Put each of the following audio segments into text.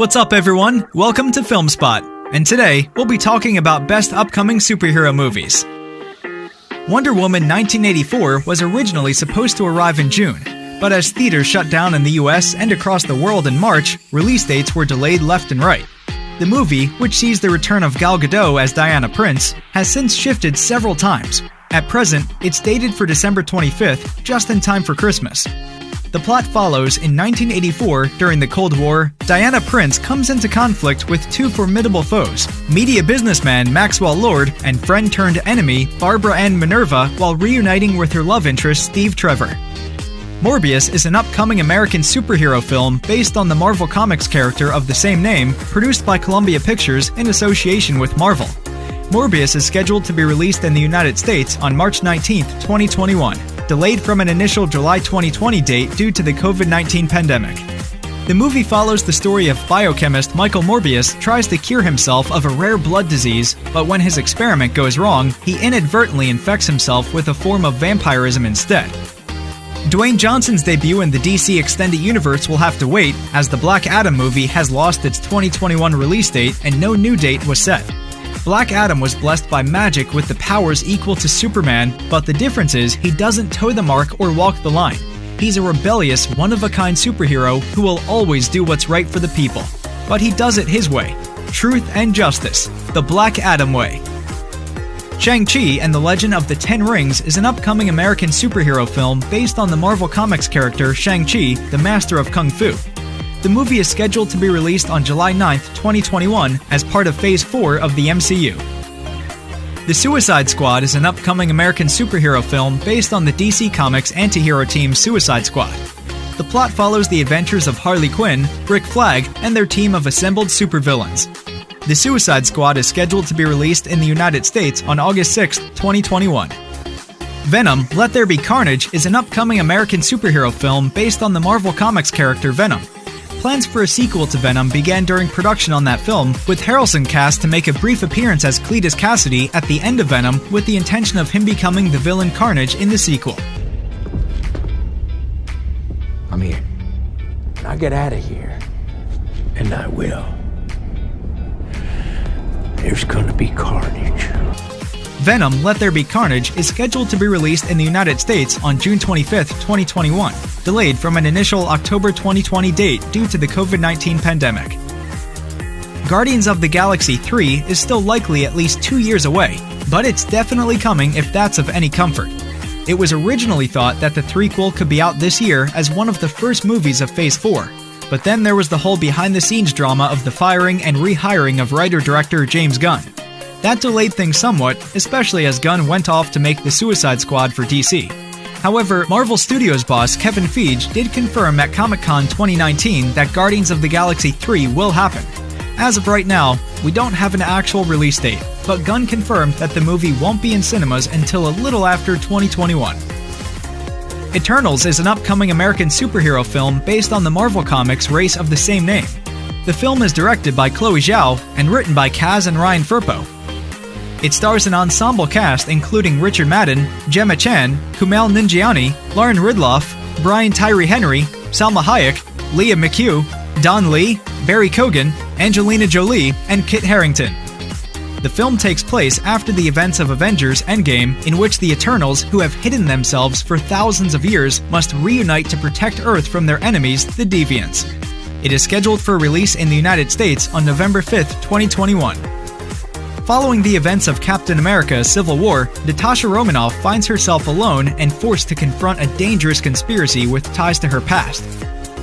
What's up, everyone? Welcome to Film Spot, and today we'll be talking about best upcoming superhero movies. Wonder Woman 1984 was originally supposed to arrive in June, but as theaters shut down in the US and across the world in March, release dates were delayed left and right. The movie, which sees the return of Gal Gadot as Diana Prince, has since shifted several times. At present, it's dated for December 25th, just in time for Christmas. The plot follows in 1984, during the Cold War, Diana Prince comes into conflict with two formidable foes, media businessman Maxwell Lord and friend-turned-enemy Barbara Ann Minerva, while reuniting with her love interest Steve Trevor. Morbius is an upcoming American superhero film based on the Marvel Comics character of the same name, produced by Columbia Pictures in association with Marvel. Morbius is scheduled to be released in the United States on March 19, 2021, delayed from an initial July 2020 date due to the COVID-19 pandemic. The movie follows the story of biochemist Michael Morbius tries to cure himself of a rare blood disease, but when his experiment goes wrong, he inadvertently infects himself with a form of vampirism instead. Dwayne Johnson's debut in the DC Extended Universe will have to wait, as the Black Adam movie has lost its 2021 release date and no new date was set. Black Adam was blessed by magic with the powers equal to Superman, but the difference is he doesn't toe the mark or walk the line. He's a rebellious, one-of-a-kind superhero who will always do what's right for the people. But he does it his way. Truth and justice. The Black Adam way. Shang-Chi and the Legend of the Ten Rings is an upcoming American superhero film based on the Marvel Comics character Shang-Chi, the Master of Kung Fu. The movie is scheduled to be released on July 9, 2021, as part of Phase 4 of the MCU. The Suicide Squad is an upcoming American superhero film based on the DC Comics anti-hero team Suicide Squad. The plot follows the adventures of Harley Quinn, Rick Flag, and their team of assembled supervillains. The Suicide Squad is scheduled to be released in the United States on August 6, 2021. Venom: Let There Be Carnage is an upcoming American superhero film based on the Marvel Comics character Venom. Plans for a sequel to Venom began during production on that film, with Harrelson cast to make a brief appearance as Cletus Cassidy at the end of Venom with the intention of him becoming the villain Carnage in the sequel. I'm here. I'll get out of here. And I will. There's gonna be carnage. Venom: Let There Be Carnage is scheduled to be released in the United States on June 25, 2021, delayed from an initial October 2020 date due to the COVID-19 pandemic. Guardians of the Galaxy 3 is still likely at least 2 years away, but it's definitely coming if that's of any comfort. It was originally thought that the threequel could be out this year as one of the first movies of Phase 4, but then there was the whole behind-the-scenes drama of the firing and rehiring of writer-director James Gunn. That delayed things somewhat, especially as Gunn went off to make the Suicide Squad for DC. However, Marvel Studios boss Kevin Feige did confirm at Comic-Con 2019 that Guardians of the Galaxy 3 will happen. As of right now, we don't have an actual release date, but Gunn confirmed that the movie won't be in cinemas until a little after 2021. Eternals is an upcoming American superhero film based on the Marvel Comics race of the same name. The film is directed by Chloe Zhao and written by Kaz and Ryan Firpo. It stars an ensemble cast including Richard Madden, Gemma Chan, Kumail Nanjiani, Lauren Ridloff, Brian Tyree Henry, Salma Hayek, Leah McHugh, Don Lee, Barry Keoghan, Angelina Jolie, and Kit Harington. The film takes place after the events of Avengers Endgame, in which the Eternals, who have hidden themselves for thousands of years, must reunite to protect Earth from their enemies, the Deviants. It is scheduled for release in the United States on November 5, 2021. Following the events of Captain America: Civil War, Natasha Romanoff finds herself alone and forced to confront a dangerous conspiracy with ties to her past.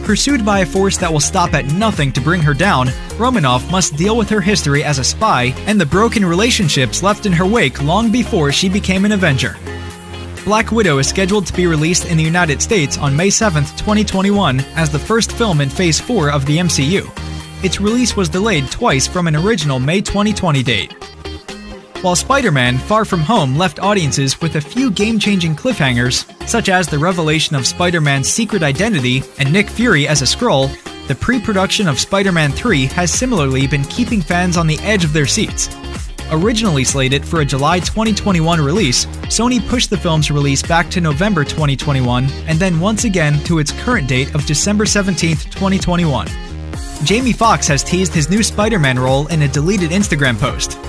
Pursued by a force that will stop at nothing to bring her down, Romanoff must deal with her history as a spy and the broken relationships left in her wake long before she became an Avenger. Black Widow is scheduled to be released in the United States on May 7, 2021, as the first film in Phase 4 of the MCU. Its release was delayed twice from an original May 2020 date. While Spider-Man: Far From Home left audiences with a few game-changing cliffhangers, such as the revelation of Spider-Man's secret identity and Nick Fury as a Skrull, the pre-production of Spider-Man 3 has similarly been keeping fans on the edge of their seats. Originally slated for a July 2021 release, Sony pushed the film's release back to November 2021 and then once again to its current date of December 17, 2021. Jamie Foxx has teased his new Spider-Man role in a deleted Instagram post.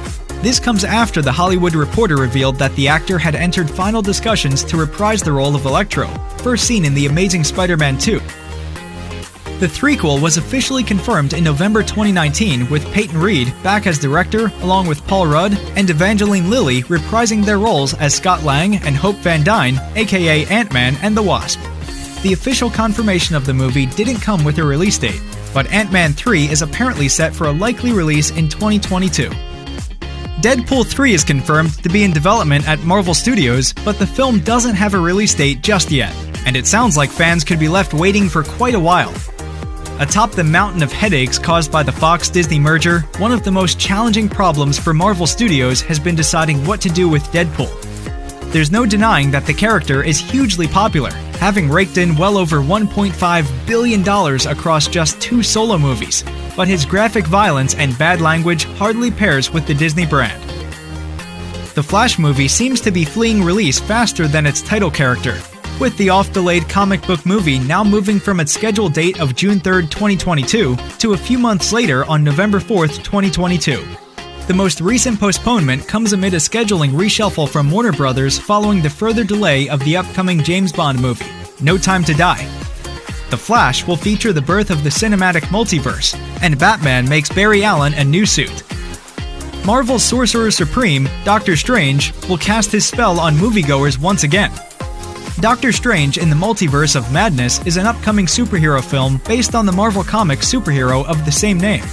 This comes after The Hollywood Reporter revealed that the actor had entered final discussions to reprise the role of Electro, first seen in The Amazing Spider-Man 2. The threequel was officially confirmed in November 2019 with Peyton Reed back as director along with Paul Rudd and Evangeline Lilly reprising their roles as Scott Lang and Hope Van Dyne, aka Ant-Man and the Wasp. The official confirmation of the movie didn't come with a release date, but Ant-Man 3 is apparently set for a likely release in 2022. Deadpool 3 is confirmed to be in development at Marvel Studios, but the film doesn't have a release date just yet, and it sounds like fans could be left waiting for quite a while. Atop the mountain of headaches caused by the Fox-Disney merger, one of the most challenging problems for Marvel Studios has been deciding what to do with Deadpool. There's no denying that the character is hugely popular, having raked in well over $1.5 billion across just 2 solo movies, but his graphic violence and bad language hardly pairs with the Disney brand. The Flash movie seems to be fleeing release faster than its title character, with the oft-delayed comic book movie now moving from its scheduled date of June 3, 2022 to a few months later on November 4, 2022. The most recent postponement comes amid a scheduling reshuffle from Warner Bros. Following the further delay of the upcoming James Bond movie, No Time to Die. The Flash will feature the birth of the cinematic multiverse, and Batman makes Barry Allen a new suit. Marvel's Sorcerer Supreme, Doctor Strange, will cast his spell on moviegoers once again. Doctor Strange in the Multiverse of Madness is an upcoming superhero film based on the Marvel Comics superhero of the same name.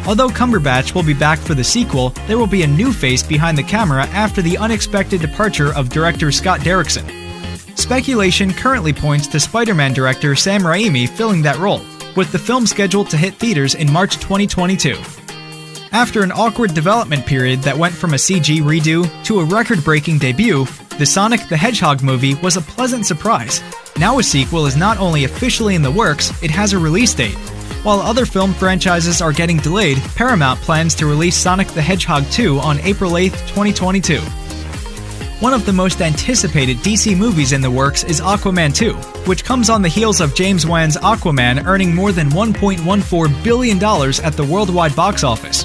Although Cumberbatch will be back for the sequel, there will be a new face behind the camera after the unexpected departure of director Scott Derrickson. Speculation currently points to Spider-Man director Sam Raimi filling that role, with the film scheduled to hit theaters in March 2022. After an awkward development period that went from a CG redo to a record-breaking debut, the Sonic the Hedgehog movie was a pleasant surprise. Now a sequel is not only officially in the works, it has a release date. While other film franchises are getting delayed, Paramount plans to release Sonic the Hedgehog 2 on April 8, 2022. One of the most anticipated DC movies in the works is Aquaman 2, which comes on the heels of James Wan's Aquaman earning more than $1.14 billion at the worldwide box office.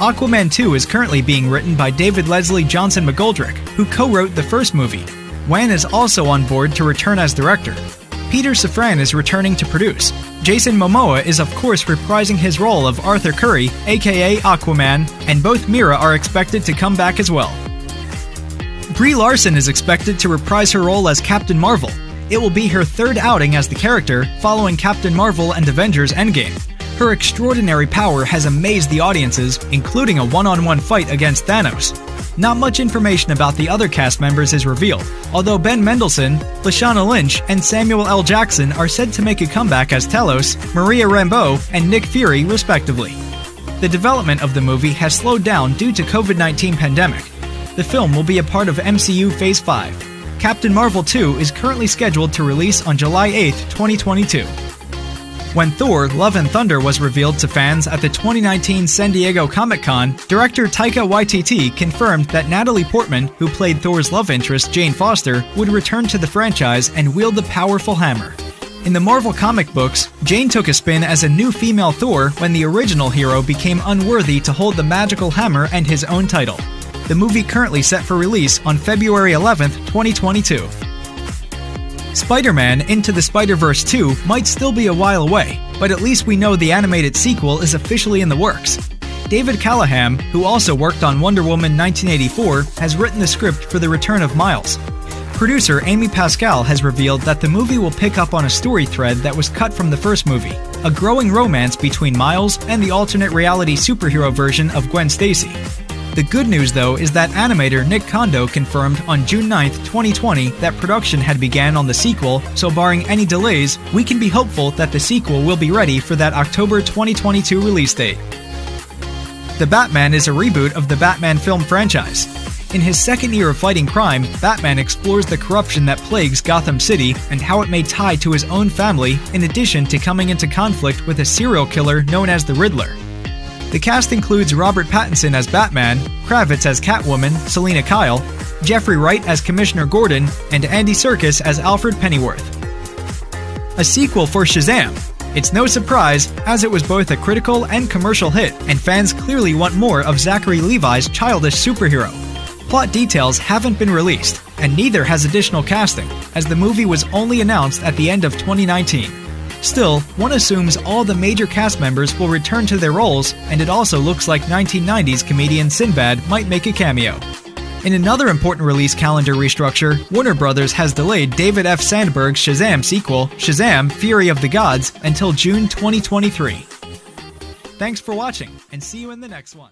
Aquaman 2 is currently being written by David Leslie Johnson McGoldrick, who co-wrote the first movie. Wan is also on board to return as director. Peter Safran is returning to produce. Jason Momoa is of course reprising his role of Arthur Curry, aka Aquaman, and both Mira are expected to come back as well. Brie Larson is expected to reprise her role as Captain Marvel. It will be her third outing as the character, following Captain Marvel and Avengers Endgame. Her extraordinary power has amazed the audiences, including a one-on-one fight against Thanos. Not much information about the other cast members is revealed, although Ben Mendelsohn, Lashana Lynch, and Samuel L. Jackson are said to make a comeback as Talos, Maria Rambeau, and Nick Fury, respectively. The development of the movie has slowed down due to COVID-19 pandemic. The film will be a part of MCU Phase 5. Captain Marvel 2 is currently scheduled to release on July 8, 2022. When Thor: Love and Thunder was revealed to fans at the 2019 San Diego Comic-Con, director Taika Waititi confirmed that Natalie Portman, who played Thor's love interest Jane Foster, would return to the franchise and wield the powerful hammer. In the Marvel comic books, Jane took a spin as a new female Thor when the original hero became unworthy to hold the magical hammer and his own title. The movie currently set for release on February 11, 2022. Spider-Man Into the Spider-Verse 2 might still be a while away, but at least we know the animated sequel is officially in the works. David Callahan, who also worked on Wonder Woman 1984, has written the script for the return of Miles. Producer Amy Pascal has revealed that the movie will pick up on a story thread that was cut from the first movie, a growing romance between Miles and the alternate reality superhero version of Gwen Stacy. The good news, though, is that animator Nick Kondo confirmed on June 9, 2020 that production had began on the sequel, so barring any delays, we can be hopeful that the sequel will be ready for that October 2022 release date. The Batman is a reboot of the Batman film franchise. In his second year of fighting crime, Batman explores the corruption that plagues Gotham City and how it may tie to his own family, in addition to coming into conflict with a serial killer known as the Riddler. The cast includes Robert Pattinson as Batman, Kravitz as Catwoman, Selina Kyle, Jeffrey Wright as Commissioner Gordon, and Andy Serkis as Alfred Pennyworth. A sequel for Shazam! It's no surprise, as it was both a critical and commercial hit, and fans clearly want more of Zachary Levi's childish superhero. Plot details haven't been released, and neither has additional casting, as the movie was only announced at the end of 2019. Still, one assumes all the major cast members will return to their roles, and it also looks like 1990s comedian Sinbad might make a cameo. In another important release calendar restructure, Warner Bros. Has delayed David F. Sandberg's Shazam sequel, Shazam! Fury of the Gods, until June 2023. Thanks for watching, and see you in the next one.